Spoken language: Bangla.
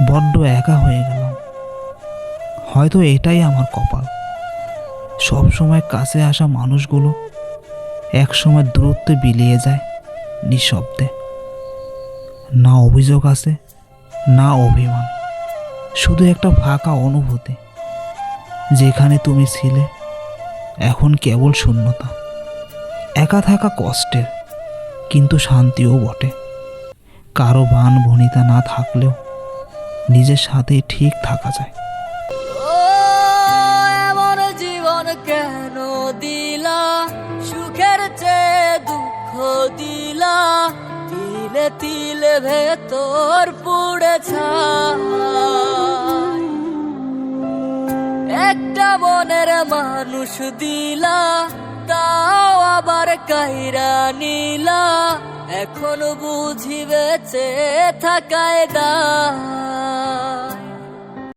বড্ড একা হয়ে গেলাম। হয়তো এটাই আমার কপাল। সব সময় কাছে আসা মানুষগুলো একসময় দূরত্বে বিলিয়ে যায় নিঃশব্দে। না অভিযোগ আছে, না অভিমান, শুধু একটা ফাঁকা অনুভূতি। যেখানে তুমি ছিলে এখন কেবল শূন্যতা। একা থাকা কষ্টের, কিন্তু শান্তিও বটে। কারো বান ভনিতা না থাকলেও নিজের সাথে ঠিক থাকা যায়। ও এমন জীবন কেন দিলা, সুখের চেয়ে দুঃখ দিলা, তিলে তিলে ভেতর পুড়ে ছাই। একটা মনের মানুষ দিলা, তাও আবার কাইরা নিলা, এখন বুঝি বেঁচে থাকায় দায়।